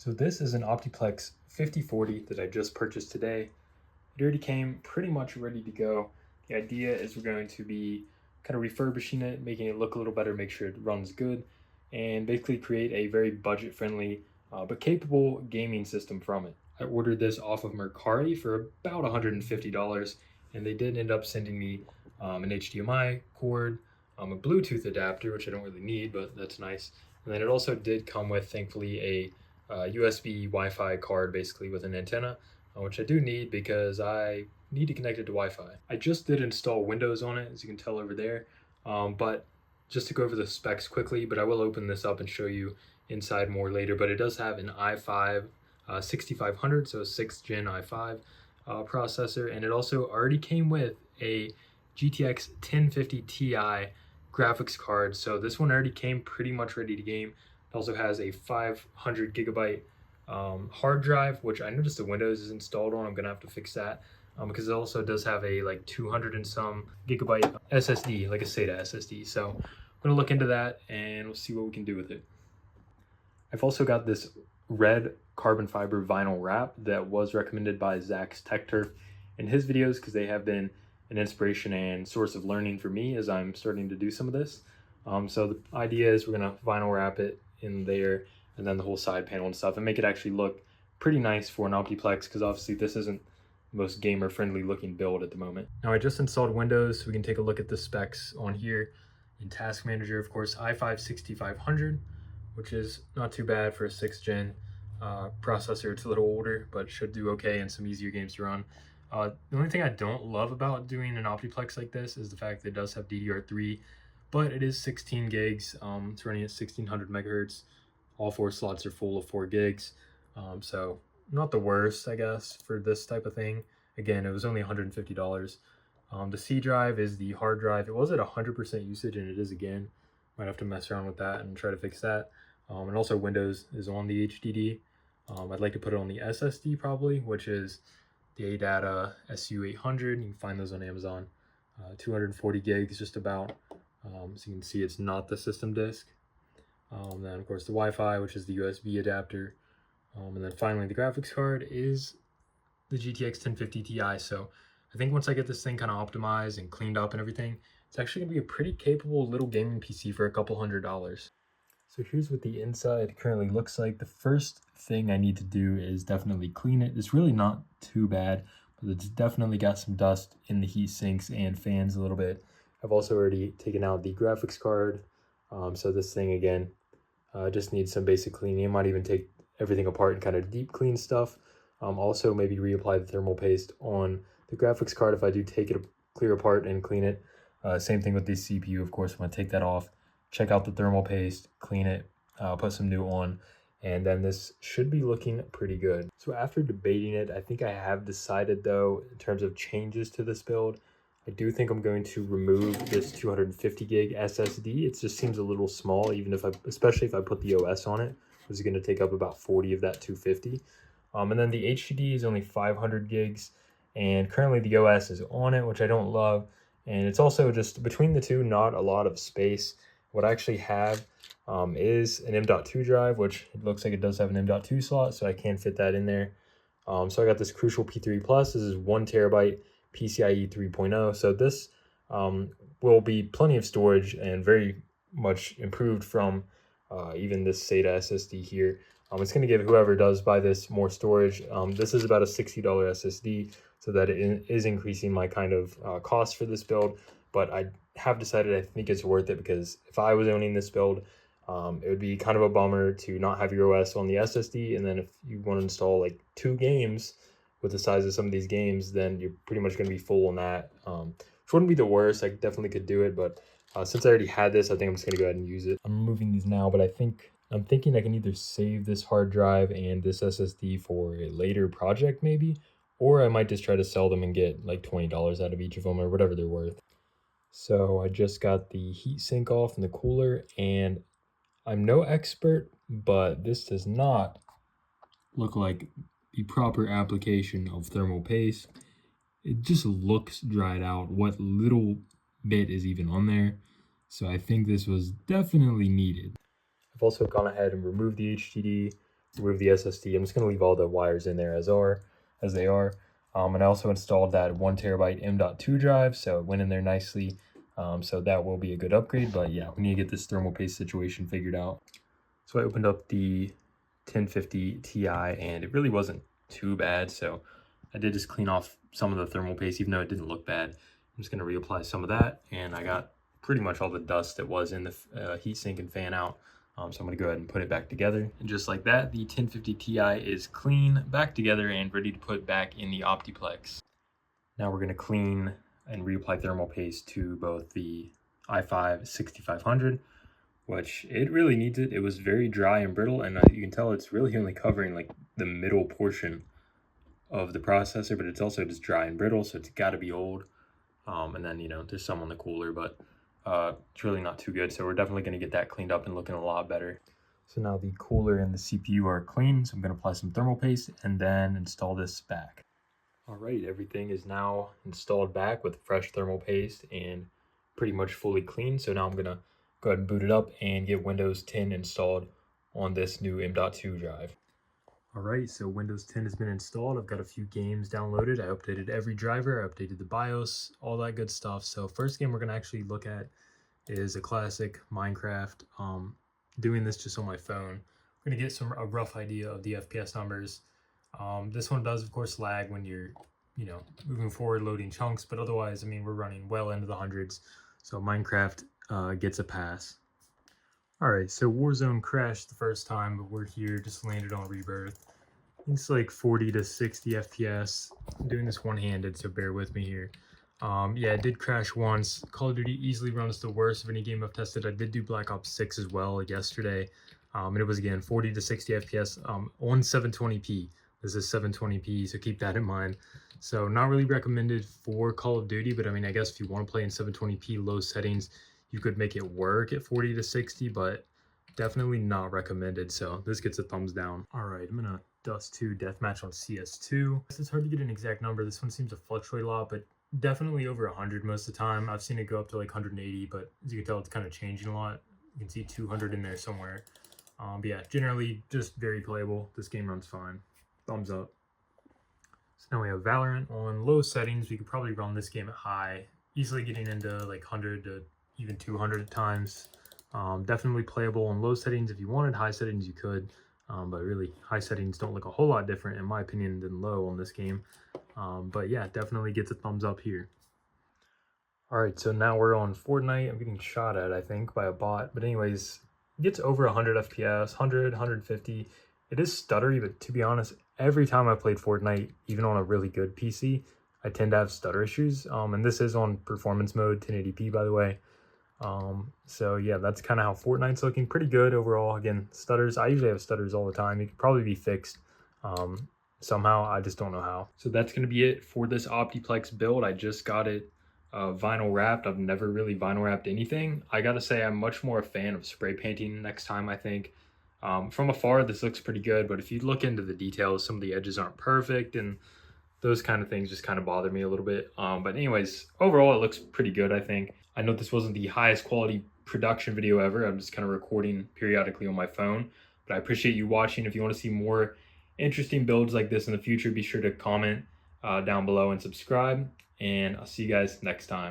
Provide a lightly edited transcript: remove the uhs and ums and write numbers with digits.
So this is an Optiplex 5040 that I just purchased today. It already came pretty much ready to go. The idea is we're going to be kind of refurbishing it, making it look a little better, make sure it runs good, and basically create a very budget-friendly but capable gaming system from it. I ordered this off of Mercari for about $150, and they did end up sending me an HDMI cord, a Bluetooth adapter, which I don't really need, but that's nice. And then it also did come with, thankfully, a USB Wi-Fi card, basically with an antenna, which I do need because I need to connect it to Wi-Fi. I just did install Windows on it, as you can tell over there, but just to go over the specs quickly, but I will open this up and show you inside more later. But it does have an i5 6500, so a 6th gen i5 processor, and it also already came with a GTX 1050 Ti graphics card, so this one already came pretty much ready to game. It also has a 500 gigabyte hard drive, which I noticed the Windows is installed on. I'm gonna have to fix that because it also does have a like 200 and some gigabyte SSD, like a SATA SSD. So I'm gonna look into that and we'll see what we can do with it. I've also got this red carbon fiber vinyl wrap that was recommended by Zach's Tech Turf in his videos because they have been an inspiration and source of learning for me as I'm starting to do some of this. So the idea is we're gonna vinyl wrap it in there and then the whole side panel and stuff and make it actually look pretty nice for an Optiplex, because obviously this isn't the most gamer friendly looking build at the moment. Now I just installed Windows, so we can take a look at the specs on here. In Task Manager, of course, i5 6500, which is not too bad for a 6th gen processor. It's a little older, but should do okay and some easier games to run. The only thing I don't love about doing an Optiplex like this is the fact that it does have DDR3, but it is 16 gigs. It's running at 1600 megahertz. All 4 slots are full of 4 gigs. So not the worst, I guess, for this type of thing. Again, it was only $150. The C drive is the hard drive. It was at 100% usage, and it is again. Might have to mess around with that and try to fix that. And also Windows is on the HDD. I'd like to put it on the SSD probably, which is the ADATA SU800. You can find those on Amazon. 240 gigs just about. So you can see it's not the system disk. Then of course the Wi-Fi, which is the USB adapter. And then finally the graphics card is the GTX 1050 Ti. So I think once I get this thing kind of optimized and cleaned up and everything, it's actually gonna be a pretty capable little gaming PC for a couple $100. So here's what the inside currently looks like. The first thing I need to do is definitely clean it. It's really not too bad, but it's definitely got some dust in the heat sinks and fans a little bit. I've also already taken out the graphics card. So this thing again, just needs some basic cleaning. I might even take everything apart and kind of deep clean stuff. Also maybe reapply the thermal paste on the graphics card if I do take it clear apart and clean it. Same thing with the CPU, of course. When I take that off, check out the thermal paste, clean it, put some new on, and then this should be looking pretty good. So after debating it, I think I have decided though, in terms of changes to this build, I do think I'm going to remove this 250 gig SSD. It just seems a little small, even if especially if I put the OS on it, which is going to take up about 40 of that 250. And then the HDD is only 500 gigs, and currently the OS is on it, which I don't love. And it's also just between the two, not a lot of space. What I actually have is an M.2 drive, which it looks like it does have an M.2 slot, so I can fit that in there. So I got this Crucial P3 Plus. This is 1 terabyte PCIe 3.0. So this will be plenty of storage and very much improved from even this SATA SSD here. It's going to give whoever does buy this more storage. This is about a $60 SSD, so that it is increasing my kind of cost for this build. But I have decided I think it's worth it, because if I was owning this build, it would be kind of a bummer to not have your OS on the SSD. And then if you want to install like 2 games with the size of some of these games, then you're pretty much going to be full on that. Which wouldn't be the worst. I definitely could do it, but since I already had this, I think I'm just going to go ahead and use it. I'm removing these now, but I'm thinking I can either save this hard drive and this SSD for a later project maybe, or I might just try to sell them and get like $20 out of each of them or whatever they're worth. So I just got the heatsink off and the cooler, and I'm no expert, but this does not look like the proper application of thermal paste. It just looks dried out, what little bit is even on there. So I think this was definitely needed. I've also gone ahead and removed the HDD, remove the SSD. I'm just going to leave all the wires in there as they are. And I also installed that 1 terabyte M.2 drive, so it went in there nicely. So that will be a good upgrade, but yeah, we need to get this thermal paste situation figured out. So I opened up the 1050 Ti and it really wasn't too bad. So I did just clean off some of the thermal paste, even though it didn't look bad. I'm just going to reapply some of that, and I got pretty much all the dust that was in the heatsink and fan out. So I'm going to go ahead and put it back together. And just like that, the 1050 Ti is clean, back together, and ready to put back in the Optiplex. Now we're going to clean and reapply thermal paste to both the i5 6500, which it really needs it. It was very dry and brittle, and you can tell it's really only covering like the middle portion of the processor, but it's also just dry and brittle, so it's got to be old. And then, you know, there's some on the cooler, but it's really not too good. So we're definitely going to get that cleaned up and looking a lot better. So now the cooler and the CPU are clean, so I'm going to apply some thermal paste and then install this back. All right, everything is now installed back with fresh thermal paste and pretty much fully clean. So now I'm going to go ahead and boot it up and get Windows 10 installed on this new M.2 drive. All right, so Windows 10 has been installed. I've got a few games downloaded. I updated every driver. I updated the BIOS, all that good stuff. So first game we're gonna actually look at is a classic Minecraft. Doing this just on my phone. We're gonna get a rough idea of the FPS numbers. This one does, of course, lag when you're, you know, moving forward, loading chunks, but otherwise, I mean, we're running well into the hundreds. So Minecraft gets a pass. All right, so Warzone crashed the first time, but we're here, just landed on Rebirth. It's like 40 to 60 FPS. I'm doing this one-handed, so bear with me here. Yeah, it did crash once. Call of Duty easily runs the worst of any game I've tested. I did do Black Ops 6 as well yesterday, and it was, again, 40 to 60 FPS on 720p. This is 720p, so keep that in mind. So not really recommended for Call of Duty, but I mean, I guess if you want to play in 720p low settings, you could make it work at 40 to 60, but definitely not recommended. So this gets a thumbs down. All right, I'm gonna Dust 2 Deathmatch on CS2. It's hard to get an exact number. This one seems to fluctuate a lot, but definitely over 100 most of the time. I've seen it go up to like 180, but as you can tell, it's kind of changing a lot. You can see 200 in there somewhere. But yeah, generally just very playable. This game runs fine. Thumbs up. So now we have Valorant on low settings. We could probably run this game at high, easily getting into like 100 to even 200 at times. Definitely playable on low settings. If you wanted high settings, you could, but really high settings don't look a whole lot different in my opinion than low on this game. But yeah, definitely gets a thumbs up here. All right, so now we're on Fortnite. I'm getting shot at, I think, by a bot, but anyways, it gets over 100 FPS, 100, 150. It is stuttery, but to be honest, every time I played Fortnite, even on a really good PC, I tend to have stutter issues. And this is on performance mode, 1080p, by the way. So yeah, that's kind of how Fortnite's looking. Pretty good overall. Again, stutters, I usually have stutters all the time. It could probably be fixed somehow. I just don't know how. So that's going to be it for this Optiplex build. I just got it vinyl wrapped. I've never really vinyl wrapped anything. I gotta say, I'm much more a fan of spray painting next time, I think. From afar, this looks pretty good, but if you look into the details, some of the edges aren't perfect, and those kind of things just kind of bother me a little bit. But anyways, overall, it looks pretty good, I think. I know this wasn't the highest quality production video ever. I'm just kind of recording periodically on my phone, but I appreciate you watching. If you want to see more interesting builds like this in the future, be sure to comment down below and subscribe, and I'll see you guys next time.